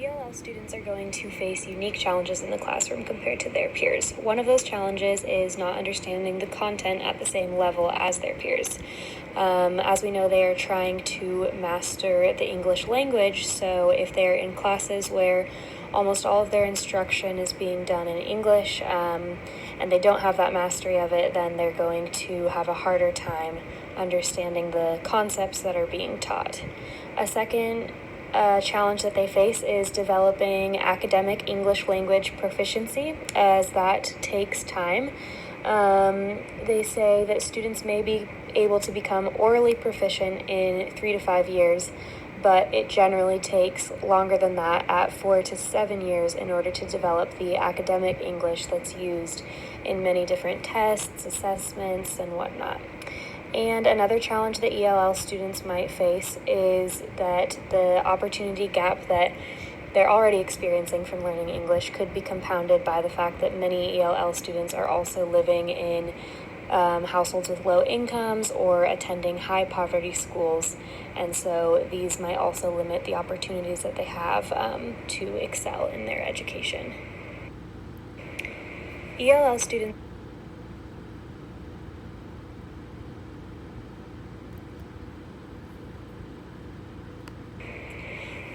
ELL students are going to face unique challenges in the classroom compared to their peers. One of those challenges is not understanding the content at the same level as their peers. As we know, they are trying to master the English language, so if they're in classes where almost all of their instruction is being done in English, and they don't have that mastery of it, then they're going to have a harder time understanding the concepts that are being taught. A second challenge that they face is developing academic English language proficiency, as that takes time. They say that students may be able to become orally proficient in 3 to 5 years, but it generally takes longer than that, at 4 to 7 years, in order to develop the academic English that's used in many different tests, assessments, and whatnot. And another challenge that ELL students might face is that the opportunity gap that they're already experiencing from learning English could be compounded by the fact that many ELL students are also living in households with low incomes or attending high poverty schools, and so these might also limit the opportunities that they have to excel in their education. ELL students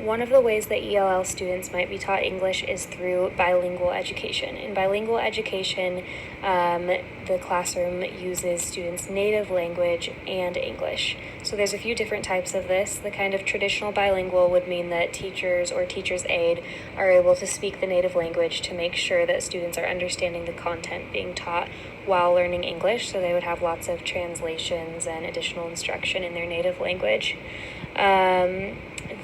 One of the ways that ELL students might be taught English is through bilingual education. In bilingual education, the classroom uses students' native language and English. So there's a few different types of this. The kind of traditional bilingual would mean that teachers or teacher's aide are able to speak the native language to make sure that students are understanding the content being taught while learning English. So they would have lots of translations and additional instruction in their native language.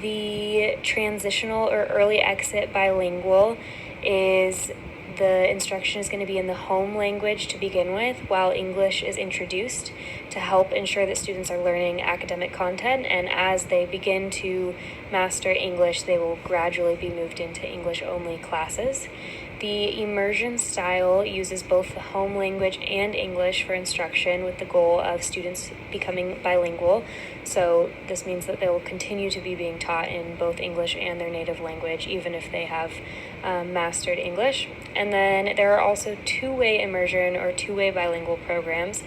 The transitional or early exit bilingual is the instruction is going to be in the home language to begin with, while English is introduced to help ensure that students are learning academic content, and as they begin to master English, they will gradually be moved into English-only classes. The immersion style uses both the home language and English for instruction, with the goal of students becoming bilingual. So this means that they will continue to be being taught in both English and their native language, even if they have mastered English. And then there are also two-way immersion or two-way bilingual programs,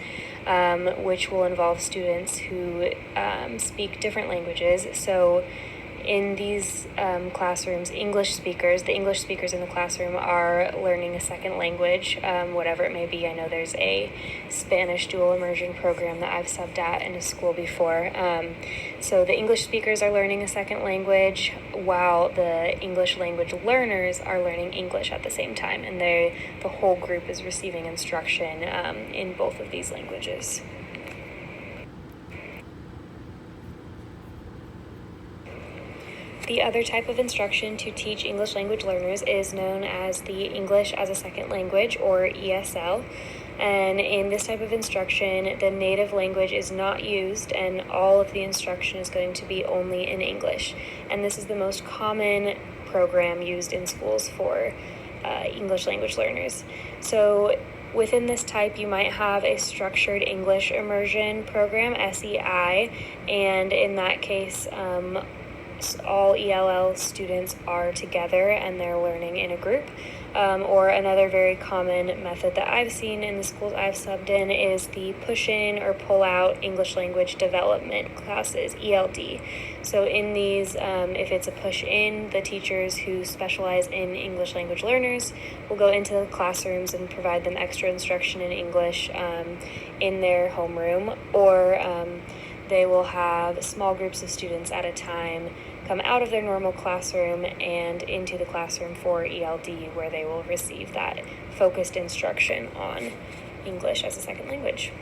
which will involve students who speak different languages. So in these classrooms, the English speakers in the classroom are learning a second language, whatever it may be. I know there's a Spanish dual immersion program that I've subbed at in a school before. So the English speakers are learning a second language, while the English language learners are learning English at the same time, and the whole group is receiving instruction in both of these languages. The other type of instruction to teach English language learners is known as the English as a Second Language, or ESL. And in this type of instruction, the native language is not used, and all of the instruction is going to be only in English. And this is the most common program used in schools for English language learners. So within this type, you might have a structured English immersion program, SEI, and in that case, all ELL students are together and they're learning in a group. Or another very common method that I've seen in the schools I've subbed in is the push-in or pull-out English language development classes, ELD. So in these, if it's a push-in, the teachers who specialize in English language learners will go into the classrooms and provide them extra instruction in English in their homeroom, or they will have small groups of students at a time come out of their normal classroom and into the classroom for ELD, where they will receive that focused instruction on English as a second language.